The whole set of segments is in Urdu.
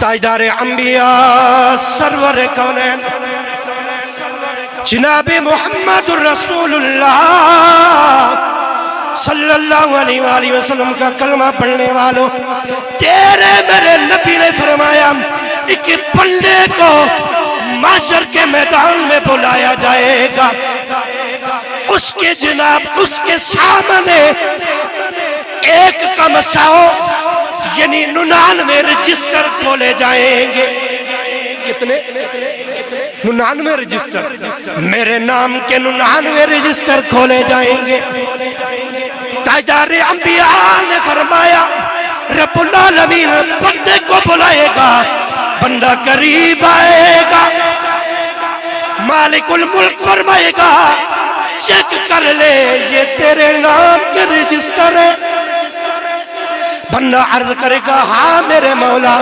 تاجدار انبیاء سرور کونین جناب محمد رسول اللہ صلی اللہ علیہ وآلہ وسلم کا کلمہ پڑھنے والوں، تیرے میرے نبی نے فرمایا ایک بندے کو معاشر کے میدان میں بلایا جائے گا، اس کے جناب اس کے سامنے ایک کا مساؤ یعنی 99 رجسٹر کھولے جائیں گے۔ کتنے؟ 99 رجسٹر، میرے نام کے 99 رجسٹر کھولے جائیں گے۔ تاجدار انبیاء نے فرمایا رب العالمین بندے کو بلائے گا، بندہ قریب آئے گا، مالک الملک فرمائے گا چیک کر لے یہ تیرے نام کے رجسٹر ہے۔ بندہ عرض کرے گا ہاں میرے مولا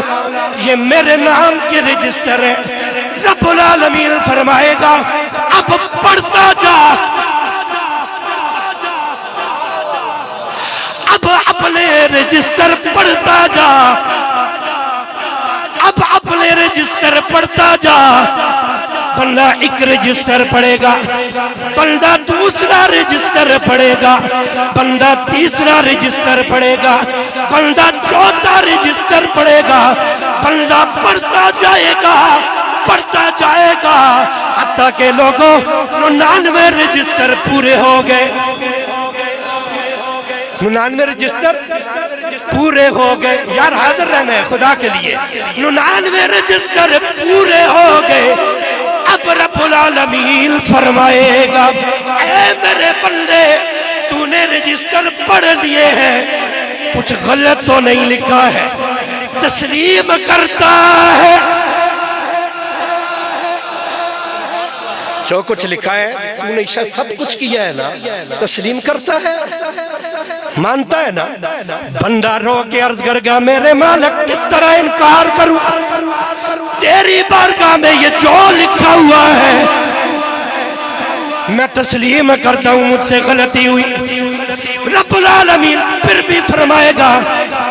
یہ میرے نام کے رجسٹر ہے۔ رب العالمین فرمائے گا اب پڑھتا جا، اب اپنے رجسٹر پڑھتا جا، اب اپنے رجسٹر پڑھتا جا۔ بندہ ایک رجسٹر پڑھے گا، بندہ دوسرا رجسٹر پڑھے گا، بندہ تیسرا رجسٹر پڑھے گا، بندہ چوتھا رجسٹر پڑھے گا، بندہ پڑھتا جائے گا، پڑھتا جائے گا، حتیٰ کہ لوگوں 99 رجسٹر پورے ہو گئے۔ 99 رجسٹر پورے ہو گئے، یار حاضر رہنا ہے خدا کے لیے۔ 99 رجسٹر پورے ہو گئے، اب رب العالمین فرمائے گا اے میرے بندے تو نے رجسٹر پڑھ لیے ہیں، کچھ غلط تو نہیں لکھا ہے، تسلیم کرتا ہے؟ جو کچھ لکھا ہے تو نے شاید سب کچھ کیا ہے نا، تسلیم کرتا ہے، مانتا ہے نا؟ بندہ رو کے عرض کر گا میرے مالک کس طرح انکار کروں، تیری بارگاہ میں یہ جو لکھا ہوا ہے میں تسلیم کرتا ہوں، مجھ سے غلطی ہوئی۔ رب العالمین پھر بھی فرمائے گا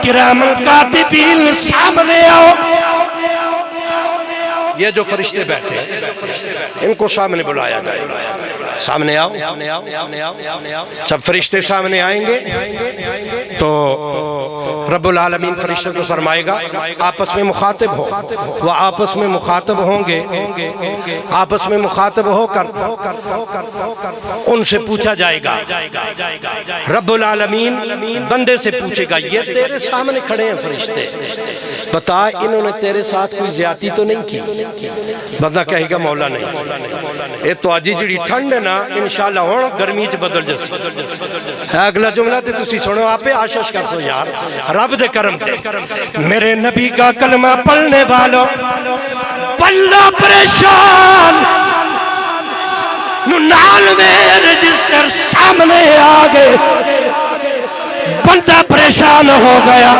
کرام کاتبین سامنے آؤ۔ یہ جو فرشتے بیٹھے ان کو سامنے بلایا جائے گا، سامنے آؤ۔ جب فرشتے سامنے آئیں گے تو رب العالمین فرشتوں کو فرمائے گا آپس میں مخاطب ہو، وہ آپس میں مخاطب ہوں گے، آپس میں مخاطب ہو کر ان سے پوچھا جائے گا، رب العالمین بندے سے پوچھے گا یہ تیرے سامنے کھڑے ہیں فرشتے، بتا انہوں نے تیرے ساتھ کوئی زیادتی تو نہیں کی؟ بندہ کہے گا مولا نہیں، یہ تو آجی جڑی ٹھنڈ ہے نا انشاءاللہ ہون گرمی چ بدل جس۔ اگلا جملہ تے تسی سنو آپ آشش کر سو یار رب دے کرم تے۔ میرے نبی کا کلمہ پڑھنے والوں بندہ پریشان، 99 رجسٹر سامنے آگئے، بندہ پریشان ہو گیا۔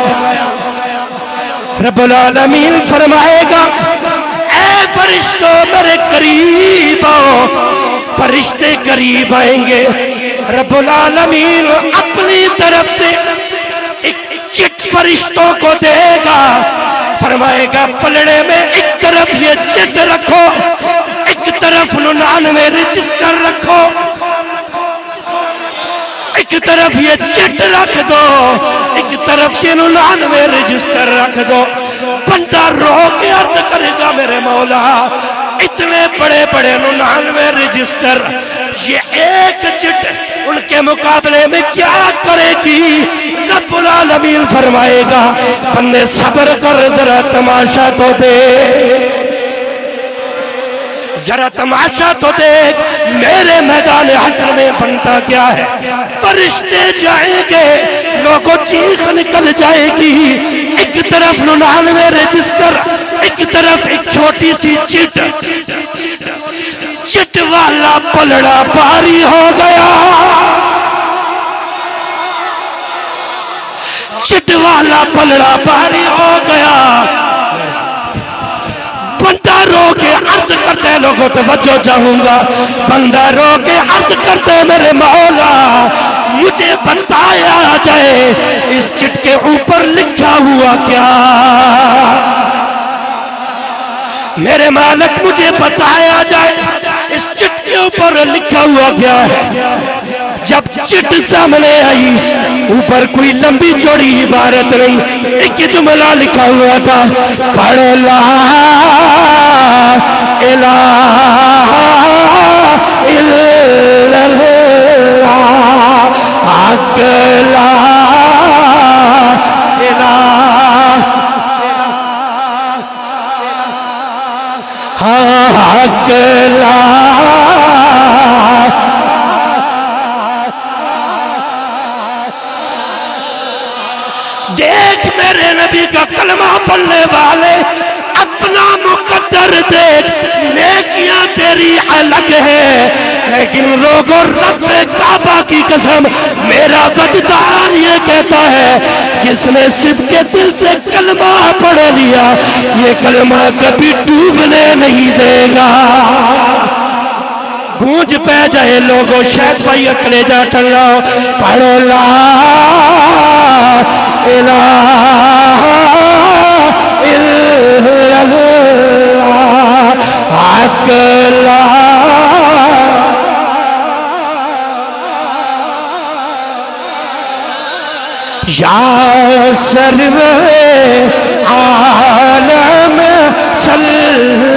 رب العالمین فرمائے گا اے فرشتوں میرے قریب آؤ، فرشتے قریب آئیں گے، رب العالمین اپنی طرف سے ایک چٹ فرشتوں کو دے گا، فرمائے گا پلڑے میں ایک طرف یہ چٹ رکھو، ایک طرف 99 رجسٹر رکھو، ایک طرف یہ چٹ رکھ دو، ایک طرف یہ 99 رجسٹر رکھ دو۔ بندہ رو کے عرض کرے گا میرے مولا اتنے بڑے بڑے 99 رجسٹر یہ ایک چٹ ان کے مقابلے میں کیا کرے گی؟ رب العالمین فرمائے گا بندے صبر کر ذرا تماشا تو دے، ذرا تماشا تو دیکھ میرے میدان حشر میں بنتا کیا ہے۔ فرشتے جائیں گے، لوگوں چیخ نکل جائے گی، ایک طرف 99 رجسٹر، ایک طرف ایک چھوٹی سی چٹ، چٹ والا پلڑا باری ہو گیا، چٹ والا پلڑا باری ہو گیا۔ بندہ رو کے عرض کرتے ہیں لوگوں توجہ چاہوں گا، بندہ رو کے عرض کرتے ہیں میرے مولا مجھے بتایا جائے اس چٹ کے اوپر لکھا ہوا کیا؟ میرے مالک مجھے بتایا جائے اس چٹ کے اوپر لکھا ہوا کیا ہے؟ جب چٹ سامنے آئی اوپر کوئی لمبی چوڑی عبارت نہیں، ایک جملہ لکھا ہوا تھا، پڑھ لا الہ الا اللہ حق لا الہ حق لا دیکھ میرے نبی کا کلمہ پڑھنے والے اپنا مقدر دیکھ، نیکیاں تیری الگ ہے لیکن لوگوں رب کعبہ کی قسم میرا وجدان یہ کہتا ہے جس نے صرف کے دل سے کلمہ پڑھ لیا یہ کلمہ کبھی ڈوبنے نہیں دے گا۔ گونج پہ جائے لوگوں، شاید بھائی اکلے جا ٹھنگاؤ، پڑھو لا الہ الا اللہ حق لا یا سرور عالم صلی